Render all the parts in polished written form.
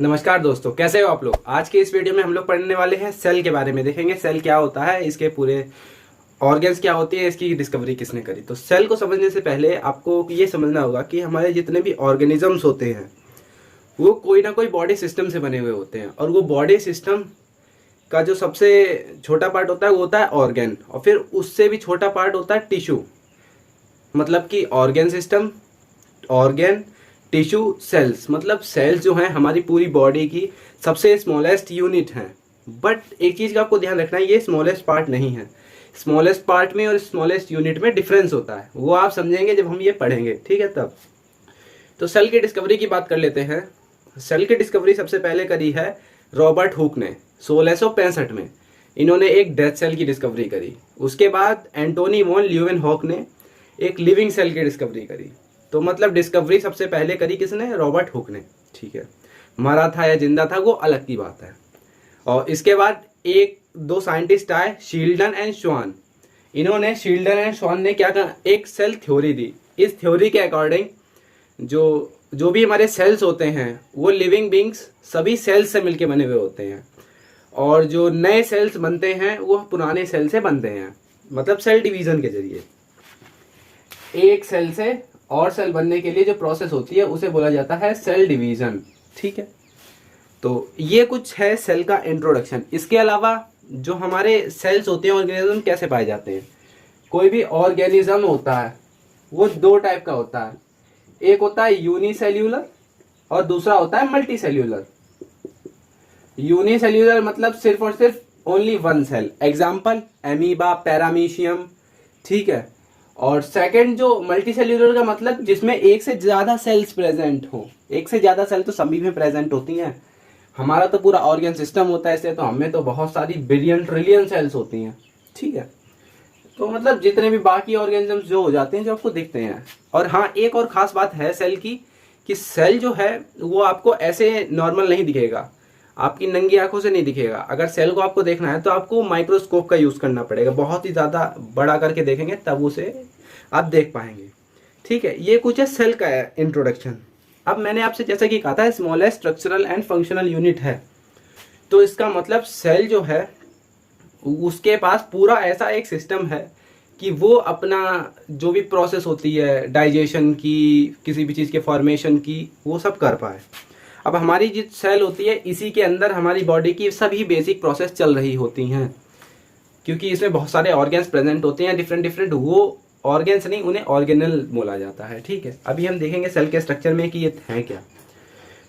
नमस्कार दोस्तों, कैसे हो आप लोग। आज के इस वीडियो में हम लोग पढ़ने वाले हैं सेल के बारे में। देखेंगे सेल क्या होता है, इसके पूरे ऑर्गन्स क्या होती है, इसकी डिस्कवरी किसने करी। तो सेल को समझने से पहले आपको ये समझना होगा कि हमारे जितने भी ऑर्गेनिजम्स होते हैं वो कोई ना कोई बॉडी सिस्टम से बने हुए होते हैं, और वो बॉडी सिस्टम का जो सबसे छोटा पार्ट होता है वो होता है ऑर्गन, और फिर उससे भी छोटा पार्ट होता है टिश्यू। मतलब कि organ system, organ, tissue, cells. मतलब सेल्स जो हैं हमारी पूरी बॉडी की सबसे स्मॉलेस्ट यूनिट हैं। बट एक चीज़ का आपको ध्यान रखना है, ये स्मॉलेस्ट पार्ट नहीं है। स्मॉलेस्ट पार्ट में और स्मॉलेस्ट यूनिट में डिफरेंस होता है, वो आप समझेंगे जब हम ये पढ़ेंगे, ठीक है। तब तो सेल की डिस्कवरी की बात कर लेते हैं। सेल की डिस्कवरी सबसे पहले करी है रॉबर्ट हुक ने 1665 में। इन्होंने एक डेथ सेल की डिस्कवरी करी। उसके बाद एंटोनी वॉन ल्यूवेनहॉक ने एक लिविंग सेल की डिस्कवरी करी। तो मतलब डिस्कवरी सबसे पहले करी किसने? रॉबर्ट हुक ने, ठीक है। मरा था या जिंदा था वो अलग की बात है। और इसके बाद एक दो साइंटिस्ट आए, शील्डन एंड श्वान। इन्होंने, शील्डन एंड श्वान ने क्या कहा, एक सेल थ्योरी दी। इस थ्योरी के अकॉर्डिंग जो जो भी हमारे सेल्स होते हैं वो लिविंग बींग्स सभी सेल्स से मिलके बने हुए होते हैं, और जो नए सेल्स बनते हैं वो पुराने सेल से बनते हैं। मतलब सेल डिवीजन के जरिए एक सेल से और सेल बनने के लिए जो प्रोसेस होती है उसे बोला जाता है सेल डिवीजन, ठीक है। तो ये कुछ है सेल का इंट्रोडक्शन। इसके अलावा जो हमारे सेल्स होते हैं, ऑर्गेनिज्म कैसे पाए जाते हैं। कोई भी ऑर्गेनिज्म होता है वो दो टाइप का होता है, एक होता है यूनिसेल्यूलर और दूसरा होता है मल्टी सेल्यूलर। यूनिसेल्यूलर मतलब सिर्फ और सिर्फ only one cell, example amoeba, paramecium, ठीक है। और सेकंड जो मल्टी सेल्यूलर का मतलब जिसमें एक से ज्यादा सेल्स प्रेजेंट हो। एक से ज्यादा सेल तो सभी में प्रेजेंट होती हैं, हमारा तो पूरा ऑर्गन सिस्टम होता है, इसलिए तो हमें तो बहुत सारी बिलियन ट्रिलियन सेल्स होती हैं, ठीक है। तो मतलब जितने भी बाकी ऑर्गेनिजम्स जो हो जाते हैं जो आपको दिखते हैं। और हाँ, एक और खास बात है सेल की, कि सेल जो है वो आपको ऐसे नॉर्मल नहीं दिखेगा, आपकी नंगी आंखों से नहीं दिखेगा। अगर सेल को आपको देखना है तो आपको माइक्रोस्कोप का यूज करना पड़ेगा, बहुत ही ज्यादा बड़ा करके देखेंगे तब उसे आप देख पाएंगे, ठीक है। ये कुछ है सेल का इंट्रोडक्शन। अब मैंने आपसे जैसा कि कहा था smallest structural and functional unit है, तो इसका मतलब सेल जो है उसके पास पूरा ऐसा एक सिस्टम है कि वो अपना जो भी प्रोसेस होती है डाइजेशन की, किसी भी चीज़ के फॉर्मेशन की, वो सब कर पाए। अब हमारी जो सेल होती है इसी के अंदर हमारी बॉडी की सभी बेसिक प्रोसेस चल रही होती हैं, क्योंकि इसमें बहुत सारे ऑर्गन्स प्रेजेंट होते हैं, डिफरेंट डिफरेंट। वो ऑर्गन्स नहीं, उन्हें ऑर्गेनल बोला जाता है, ठीक है। अभी हम देखेंगे सेल के स्ट्रक्चर में कि ये है क्या।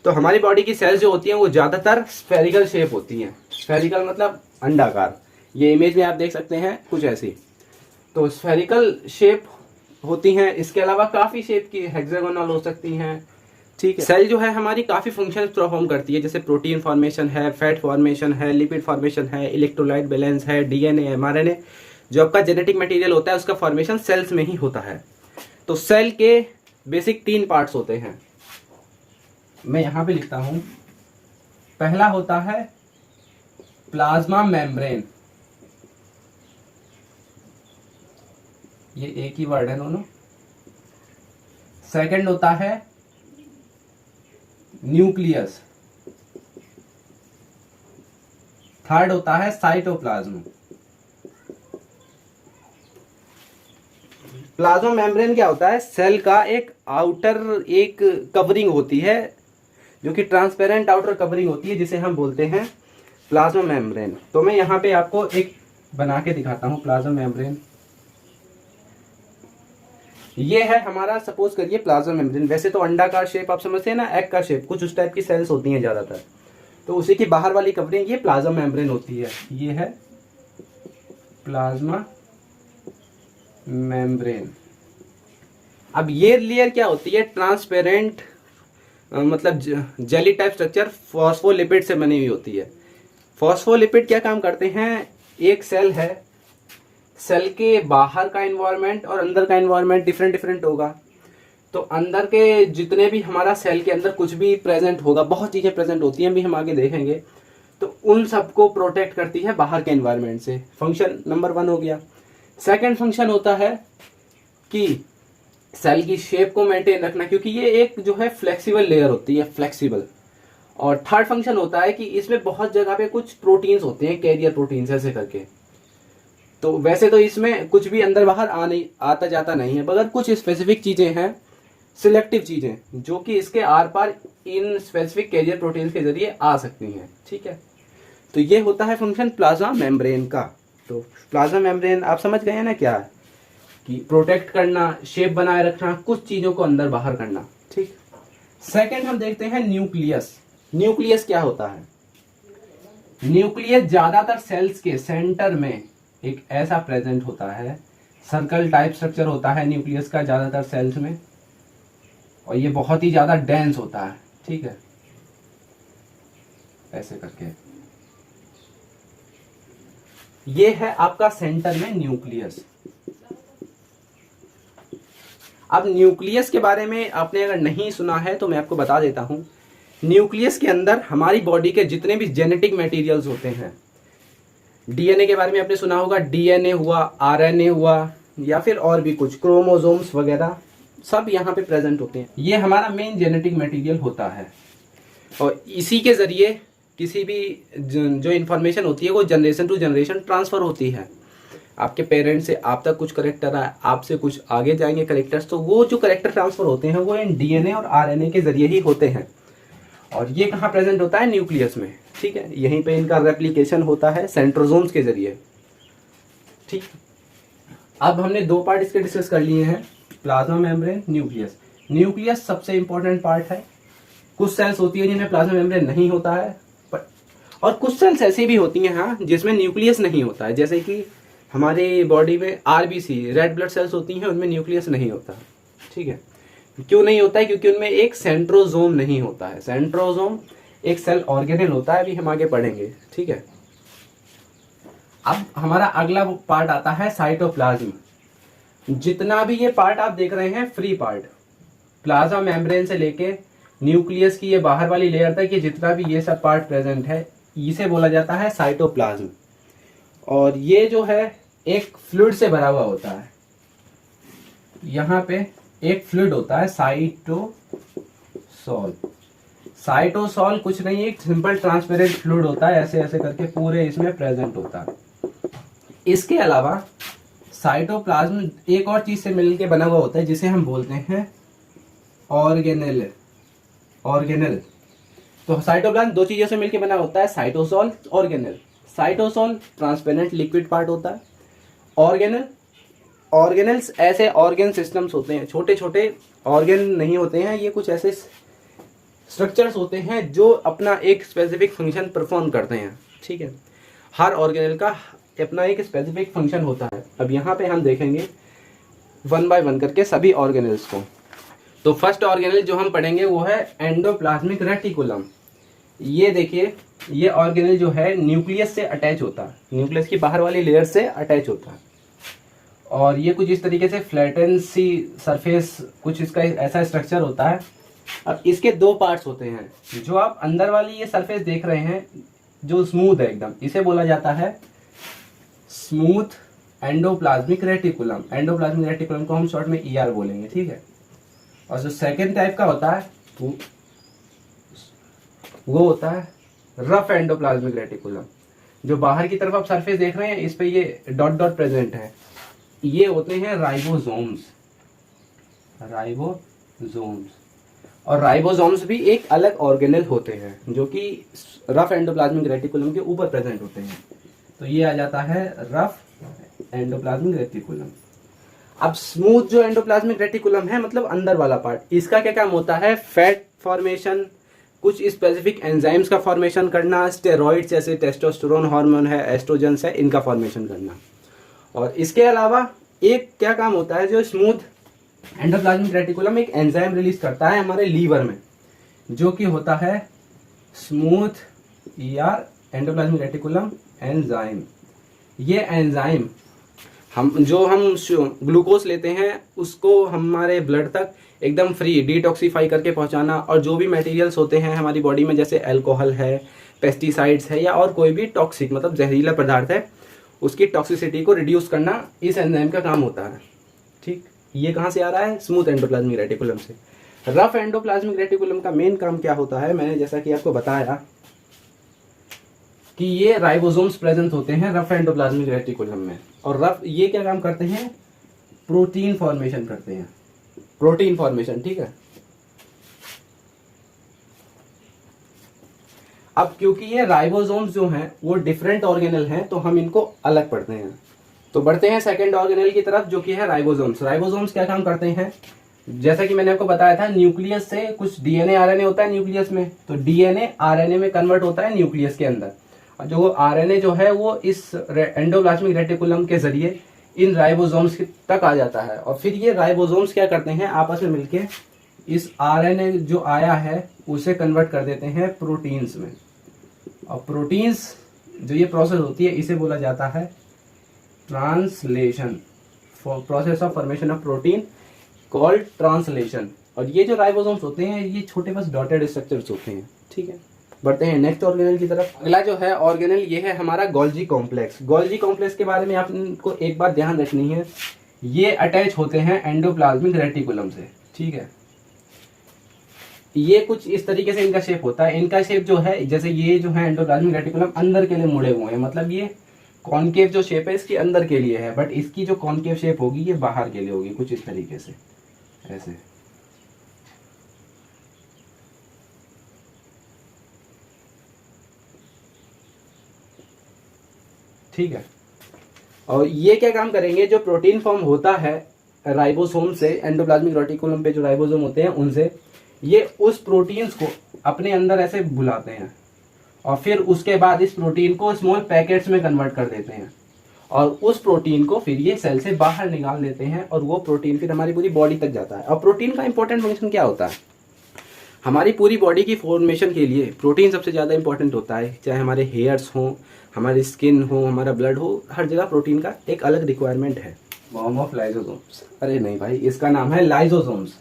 तो हमारी बॉडी की सेल्स जो होती हैं वो ज़्यादातर स्फेरिकल शेप होती हैं। स्फेरिकल मतलब अंडाकार। ये इमेज में आप देख सकते हैं कुछ ऐसी। तो स्फेरिकल शेप होती हैं। इसके अलावा काफ़ी शेप की हेक्सागोनल हो सकती हैं, ठीक है। सेल जो है हमारी काफ़ी फंक्शन परफॉर्म करती है, जैसे प्रोटीन फॉर्मेशन है, फैट फॉर्मेशन है, लिपिड फॉर्मेशन है, इलेक्ट्रोलाइट बैलेंस है, डीएनए, एमआरएनए। जो आपका जेनेटिक मटेरियल होता है उसका फॉर्मेशन सेल्स में ही होता है। तो सेल के बेसिक 3 पार्ट्स होते हैं, मैं यहां पे लिखता हूं। पहला होता है प्लाज्मा मेम्ब्रेन, ये एक ही वर्ड है दोनों। सेकंड होता है न्यूक्लियस। थर्ड होता है साइटोप्लाज्म। प्लाज्मा मेम्ब्रेन क्या होता है? सेल का एक आउटर एक कवरिंग होती है, जो कि ट्रांसपेरेंट आउटर कवरिंग होती है, जिसे हम बोलते हैं प्लाज्मा मेम्ब्रेन। तो मैं यहाँ पे आपको एक बना के दिखाता हूँ प्लाज्मा मेम्ब्रेन। ये है हमारा, सपोज करिए प्लाज्मा मेम्ब्रेन। वैसे तो अंडाकार शेप आप समझते हैं ना, एग का शेप, कुछ उस टाइप की सेल्स होती हैं ज्यादातर। तो उसी की बाहर वाली कवरिंग ये प्लाज्मा मेम्ब्रेन होती है। ये है प्लाज्मा मेम्ब्रेन। अब ये लेयर क्या होती है? ट्रांसपेरेंट, मतलब जेली टाइप स्ट्रक्चर, फॉस्फोलिपिड से बनी हुई होती है। फॉस्फोलिपिड क्या काम करते हैं? एक सेल है, सेल के बाहर का एनवायरनमेंट और अंदर का एनवायरनमेंट डिफरेंट डिफरेंट होगा। तो अंदर के जितने भी हमारा सेल के अंदर कुछ भी प्रेजेंट होगा, बहुत चीजें प्रेजेंट होती हैं, भी हम आगे देखेंगे, तो उन सबको प्रोटेक्ट करती है बाहर के एनवायरनमेंट से। फंक्शन नंबर 1 हो गया। सेकंड फंक्शन होता है कि सेल की शेप को मेंटेन रखना, क्योंकि ये एक जो है फ्लेक्सिबल लेयर होती है, फ्लेक्सिबल। और थर्ड फंक्शन होता है कि इसमें बहुत जगह पे कुछ प्रोटीन्स होते हैं, कैरियर प्रोटीन्स ऐसे करके। तो वैसे तो इसमें कुछ भी अंदर बाहर आता जाता नहीं है, मगर कुछ स्पेसिफिक चीजें हैं, सिलेक्टिव चीजें, जो कि इसके आर पार इन स्पेसिफिक कैरियर प्रोटीन्स के जरिए आ सकती हैं। ठीक है, तो ये होता है फंक्शन प्लाज्मा मेम्ब्रेन का। तो प्लाज्मा मेम्ब्रेन आप समझ गए हैं ना क्या है, कि प्रोटेक्ट करना, शेप बनाए रखना, कुछ चीजों को अंदर बाहर करना। ठीक, सेकंड हम देखते हैं न्यूक्लियस। न्यूक्लियस क्या होता है? न्यूक्लियस ज्यादातर सेल्स के सेंटर में एक ऐसा प्रेजेंट होता है, सर्कल टाइप स्ट्रक्चर होता है न्यूक्लियस का ज्यादातर सेल्स में, और ये बहुत ही ज्यादा डेंस होता है। ठीक है, ऐसे करके ये है आपका सेंटर में न्यूक्लियस। अब न्यूक्लियस के बारे में आपने अगर नहीं सुना है तो मैं आपको बता देता हूं। न्यूक्लियस के अंदर हमारी बॉडी के जितने भी जेनेटिक मटेरियल्स होते हैं, डीएनए के बारे में आपने सुना होगा, डीएनए हुआ, आरएनए हुआ, या फिर और भी कुछ क्रोमोसोम्स वगैरह, सब यहाँ पे प्रेजेंट होते हैं। ये हमारा मेन जेनेटिक मटेरियल होता है, और इसी के जरिए किसी भी जो इन्फॉर्मेशन होती है वो जनरेशन टू जनरेशन ट्रांसफर होती है। आपके पेरेंट्स से आप तक कुछ करेक्टर आए, आपसे कुछ आगे जाएंगे करेक्टर्स, तो वो जो करेक्टर ट्रांसफर होते हैं वो इन डीएनए और आरएनए के जरिए ही होते हैं। और ये कहाँ प्रेजेंट होता है? न्यूक्लियस में। ठीक है, यहीं पे इनका रेप्लिकेशन होता है सेंट्रोसोम्स के जरिए। ठीक, अब हमने दो पार्ट इसके डिस्कस कर लिए हैं, प्लाज्मा मेम्ब्रेन, न्यूक्लियस। न्यूक्लियस सबसे इंपॉर्टेंट पार्ट है। कुछ सेल्स होती है जिनमें प्लाज्मा मेम्ब्रेन नहीं होता है, और कुछ सेल्स ऐसी भी होती हैं हाँ जिसमें न्यूक्लियस नहीं होता है, जैसे कि हमारी बॉडी में आरबीसी, रेड ब्लड सेल्स होती हैं, उनमें न्यूक्लियस नहीं होता। ठीक है, क्यों नहीं होता है? क्योंकि उनमें एक सेंट्रोसोम नहीं होता है। सेंट्रोसोम एक सेल ऑर्गेनेल होता है, अभी हम आगे पढ़ेंगे। ठीक है, अब हमारा अगला पार्ट आता है साइटोप्लाज्म। जितना भी ये पार्ट आप देख रहे हैं फ्री पार्ट, प्लाज्मा मेम्ब्रेन से लेके न्यूक्लियस की ये बाहर वाली लेयर तक, ये जितना भी ये सब पार्ट प्रेजेंट है, इसे बोला जाता है साइटोप्लाज्म। और ये जो है एक फ्लूइड से भरा हुआ होता है। यहाँ पे एक फ्लूइड होता है साइटोसोल। साइटोसोल कुछ नहीं, एक सिंपल ट्रांसपेरेंट फ्लूइड होता है, ऐसे ऐसे करके पूरे इसमें प्रेजेंट होता है। इसके अलावा साइटोप्लाज्म एक और चीज से मिलकर बना हुआ होता है, जिसे हम बोलते हैं ऑर्गेनेल। ऑर्गेनेल, तो साइटोप्लाज्म दो चीजों से मिलकर बना होता है, cytosol, organelle. Cytosol transparent liquid part होता है, ऑर्गेनेल, ऑर्गेनेल्स ऐसे ऑर्गेन सिस्टम्स होते हैं, छोटे छोटे ऑर्गेन नहीं होते हैं, ये कुछ ऐसे स्ट्रक्चर्स होते हैं जो अपना एक स्पेसिफिक फंक्शन परफॉर्म करते हैं। ठीक है, हर ऑर्गेनेल का अपना एक स्पेसिफिक फंक्शन होता है। अब यहाँ पे हम देखेंगे वन बाय वन करके सभी ऑर्गेनेल्स को। तो फर्स्ट ऑर्गेनेल जो हम पढ़ेंगे वो है एंडोप्लाज्मिक रेटिकुलम। ये देखिए, ये ऑर्गेनेल जो है न्यूक्लियस से अटैच होता है, न्यूक्लियस की बाहर वाली लेयर से अटैच होता है, और ये कुछ इस तरीके से फ्लैटन सी सरफेस, कुछ इसका ऐसा स्ट्रक्चर होता है। अब इसके दो पार्ट्स होते हैं। जो आप अंदर वाली ये सरफेस देख रहे हैं जो स्मूथ है एकदम, इसे बोला जाता है smooth endoplasmic reticulum. Endoplasmic reticulum को हम शॉर्ट में ईआर बोलेंगे। ठीक है, और जो सेकेंड टाइप का होता है वो होता है रफ एंडोप्लाज्मिक रेटिकुलम। जो बाहर की तरफ आप सरफेस देख रहे हैं, इस पे ये डॉट डॉट प्रेजेंट है, ये होते हैं राइबोसोम्स। राइबोसोम्स, और राइबोसोम्स भी एक अलग ऑर्गेनेल होते हैं जो कि रफ एंडोप्लाज्मिक रेटिकुलम के ऊपर प्रेजेंट होते हैं। तो ये आ जाता है रफ एंडोप्लाज्मिक रेटिकुलम। अब स्मूथ जो एंडोप्लाज्मिक रेटिकुलम है, मतलब अंदर वाला पार्ट, इसका क्या काम होता है? फैट फॉर्मेशन, कुछ स्पेसिफिक एंजाइम्स का फॉर्मेशन करना, स्टेरॉइड्स जैसे टेस्टोस्टेरोन हार्मोन है, एस्ट्रोजन्स है, इनका फॉर्मेशन करना। और इसके अलावा एक क्या काम होता है, जो स्मूथ एंडोप्लाज्मिक रेटिकुलम एक एंजाइम रिलीज करता है हमारे लीवर में, जो कि होता है smooth ER endoplasmic reticulum enzyme. ये एंजाइम हम ग्लूकोज लेते हैं उसको हमारे ब्लड तक एकदम फ्री डिटॉक्सीफाई करके पहुंचाना, और जो भी मटेरियल्स होते हैं हमारी बॉडी में, जैसे अल्कोहल है, पेस्टिसाइड्स है, या और कोई भी टॉक्सिक मतलब जहरीला पदार्थ है, उसकी टॉक्सिसिटी को रिड्यूस करना इस एंजाइम का काम होता है। ठीक, ये कहाँ से आ रहा है? स्मूथ एंडोप्लाज्मिक रेटिकुलम से। रफ एंडोप्लाज्मिक रेटिकुलम का मेन काम क्या होता है, मैंने जैसा कि आपको बताया कि ये राइबोसोम्स प्रेजेंट होते हैं रफ एंडोप्लाज्मिक रेटिकुलम में, और रफ ये क्या काम करते हैं, प्रोटीन फॉर्मेशन करते हैं, प्रोटीन फॉर्मेशन, ठीक है। अब क्योंकि ये राइबोसोम्स जो हैं वो डिफरेंट ऑर्गेनल हैं, तो हम इनको अलग पढ़ते हैं। तो बढ़ते हैं सेकंड ऑर्गेनल की तरफ, जो कि है राइबोसोम्स। राइबोसोम्स क्या काम करते हैं, जैसा कि मैंने आपको बताया था, न्यूक्लियस से कुछ डीएनए आरएनए होता है न्यूक्लियस में, तो डीएनए आरएनए में कन्वर्ट होता है न्यूक्लियस के अंदर, और जो आरएनए जो है वो इस एंडोप्लाज्मिक रेटिकुलम के जरिए इन राइबोसोम्स तक आ जाता है, और फिर ये राइबोसोम्स क्या करते हैं, आपस में मिलके इस आरएनए जो आया है उसे कन्वर्ट कर देते हैं प्रोटीन्स में, और प्रोटीन्स जो ये प्रोसेस होती है इसे बोला जाता है translation, process of formation of protein called translation. और ये जो राइबोसोम्स होते हैं ये छोटे बस डॉटेड स्ट्रक्चर्स होते हैं, ठीक है। बढ़ते हैं नेक्स्ट ऑर्गेनल की तरफ। अगला जो है ऑर्गेनल ये है हमारा गोल्जी कॉम्प्लेक्स। गोल्जी कॉम्प्लेक्स के बारे में आपको एक बात ध्यान रखनी है, ये अटैच होते हैं एंडोप्लाज्मिक रेटिकुलम से, ठीक है। ये कुछ इस तरीके से इनका शेप होता है, इनका शेप जो है जैसे ये जो है एंडोप्लाज्मिक रेटिकुलम अंदर के लिए मुड़े हुए हैं, मतलब ये कॉनकेव जो शेप है इसकी अंदर के लिए है, बट इसकी जो कॉनकेव शेप होगी ये बाहर के लिए होगी, कुछ इस तरीके से ऐसे, ठीक है। और ये क्या काम करेंगे, जो प्रोटीन फॉर्म होता है राइबोसोम से, एंडोप्लाज्मिक रेटिकुलम पे जो राइबोसोम होते हैं उनसे, ये उस प्रोटीन्स को अपने अंदर ऐसे बुलाते हैं, और फिर उसके बाद इस प्रोटीन को स्मॉल पैकेट्स में कन्वर्ट कर देते हैं, और उस प्रोटीन को फिर ये सेल से बाहर निकाल देते हैं, और वो प्रोटीन फिर हमारी पूरी बॉडी तक जाता है। और प्रोटीन का इंपॉर्टेंट फंक्शन क्या होता है, हमारी पूरी बॉडी की फॉर्मेशन के लिए प्रोटीन सबसे ज़्यादा इंपॉर्टेंट होता है, चाहे हमारे हेयर्स हों, हमारी स्किन हो, हमारा ब्लड हो, हर जगह प्रोटीन का एक अलग रिक्वायरमेंट है। फॉर्म ऑफ लाइसोसोम्स, अरे नहीं भाई, इसका नाम है लाइसोसोम्स।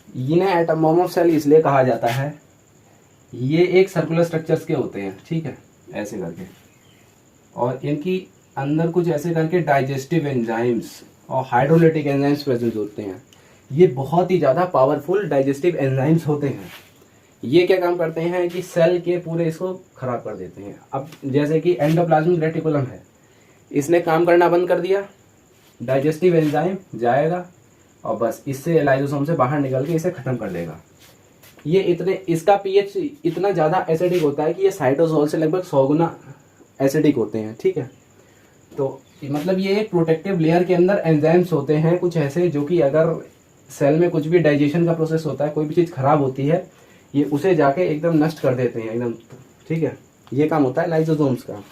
इन्हें एटम ऑफ सेल इसलिए कहा जाता है, ये एक सर्कुलर स्ट्रक्चर्स के होते हैं, ठीक है, ऐसे करके, और इनकी अंदर कुछ ऐसे करके डाइजेस्टिव एंजाइम्स और हाइड्रोलाइटिक एंजाइम्स प्रेजेंट होते हैं। ये बहुत ही ज़्यादा पावरफुल डाइजेस्टिव एंजाइम्स होते हैं। ये क्या काम करते हैं कि सेल के पूरे इसको खराब कर देते हैं। अब जैसे कि एंडोप्लाज्मिक रेटिकुलम है, इसने काम करना बंद कर दिया, डाइजेस्टिव एंजाइम जाएगा और बस इससे लाइसोसोम से बाहर निकल के इसे खत्म कर देगा। ये इसका पीएच इतना ज़्यादा एसिडिक होता है कि ये साइटोसोल से लगभग 100 गुना एसिडिक होते हैं, ठीक है। तो मतलब ये एक प्रोटेक्टिव लेयर के अंदर एंजाइम्स होते हैं कुछ ऐसे, जो कि अगर सेल में कुछ भी डाइजेशन का प्रोसेस होता है, कोई भी चीज़ खराब होती है, ये उसे जाके एकदम नष्ट कर देते हैं एकदम, ठीक है। ये काम होता है लाइसोसोम्स का।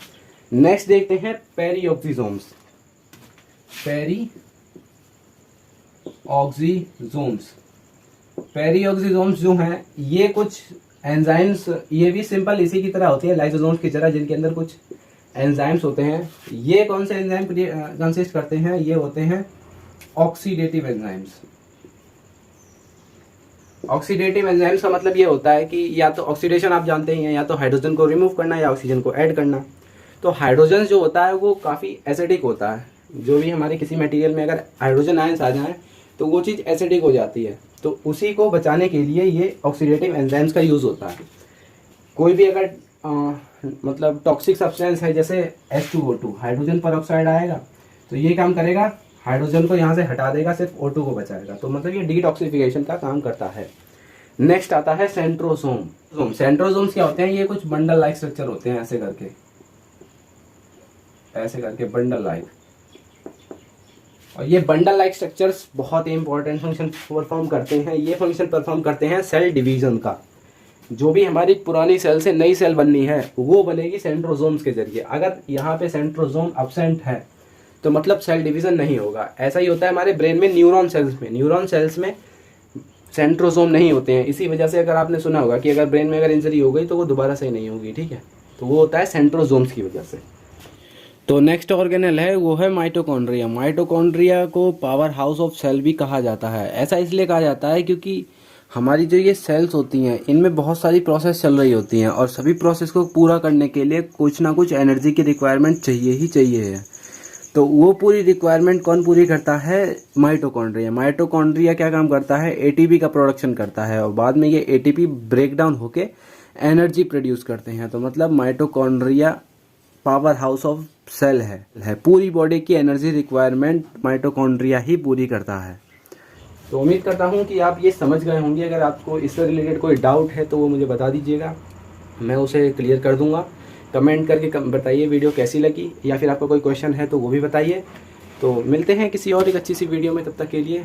नेक्स्ट देखते हैं पेरीऑक्सीसोम्स। पेरीऑक्सीसोम्स जो हैं ये कुछ एंजाइम्स, ये भी सिंपल इसी की तरह होती है लाइसोसोम्स की तरह, जिनके अंदर कुछ एंजाइम्स होते हैं। ये कौन से एंजाइम कंसिस्ट करते हैं, ये होते हैं ऑक्सीडेटिव एंजाइम्स। ऑक्सीडेटिव एंजाइम्स का मतलब ये होता है कि या तो ऑक्सीडेशन आप जानते ही हैं, या तो हाइड्रोजन को रिमूव करना या ऑक्सीजन को ऐड करना। तो हाइड्रोजन जो होता है वो काफ़ी एसिडिक होता है, जो भी हमारे किसी मटेरियल में अगर हाइड्रोजन आयंस आ जाएं तो वो चीज़ एसिडिक हो जाती है। तो उसी को बचाने के लिए ये ऑक्सीडेटिव एंजाइम्स का यूज़ होता है। कोई भी अगर मतलब टॉक्सिक सब्सटेंस है, जैसे H2O2, हाइड्रोजन पर ऑक्साइड आएगा, तो ये काम करेगा, हाइड्रोजन को यहाँ से हटा देगा, सिर्फ O2 को बचाएगा। तो मतलब ये डिटॉक्सिफिकेशन का काम करता है। नेक्स्ट आता है सेंट्रोसोम। सेंट्रोसोम्स क्या होते हैं, ये कुछ बंडल लाइक स्ट्रक्चर होते हैं, ऐसे करके बंडल लाइक। और ये बंडल लाइक स्ट्रक्चर्स बहुत ही इंपॉर्टेंट फंक्शन परफॉर्म करते हैं। ये फंक्शन परफॉर्म करते हैं सेल डिवीजन का। जो भी हमारी पुरानी सेल से नई सेल बननी है वो बनेगी सेंट्रोसोम्स के जरिए। अगर यहाँ पे सेंट्रोसोम अब्सेंट है तो मतलब सेल डिवीजन नहीं होगा। ऐसा ही होता है हमारे ब्रेन में न्यूरॉन सेल्स में सेंट्रोसोम नहीं होते हैं। इसी वजह से अगर आपने सुना होगा कि अगर ब्रेन में अगर इंजरी हो गई तो वो दोबारा सही नहीं होगी, ठीक है। तो वो होता है सेंट्रोसोम्स की वजह से। तो नेक्स्ट ऑर्गेनल है वो है माइटोकॉन्ड्रिया। माइटोकॉन्ड्रिया को पावर हाउस ऑफ सेल भी कहा जाता है। ऐसा इसलिए कहा जाता है क्योंकि हमारी जो ये सेल्स होती हैं इनमें बहुत सारी प्रोसेस चल रही होती हैं, और सभी प्रोसेस को पूरा करने के लिए कुछ ना कुछ एनर्जी की रिक्वायरमेंट चाहिए ही चाहिए है। तो वो पूरी रिक्वायरमेंट कौन पूरी करता है? माइटोकॉन्ड्रिया। माइटोकॉन्ड्रिया क्या काम करता है? एटीपी का प्रोडक्शन करता है और बाद में ये एटीपी ब्रेक डाउन होके एनर्जी प्रोड्यूस करते हैं। तो मतलब mitochondria power house of cell है। पूरी बॉडी की एनर्जी रिक्वायरमेंट माइटोकॉन्ड्रिया ही पूरी करता है। तो उम्मीद करता हूँ कि आप ये समझ गए होंगे। अगर आपको इससे रिलेटेड कोई डाउट है तो वो मुझे बता दीजिएगा, मैं उसे क्लियर कर दूंगा। कमेंट करके बताइए वीडियो कैसी लगी, या फिर आपका कोई क्वेश्चन है तो वो भी बताइए। तो मिलते हैं किसी और एक अच्छी सी वीडियो में, तब तक के लिए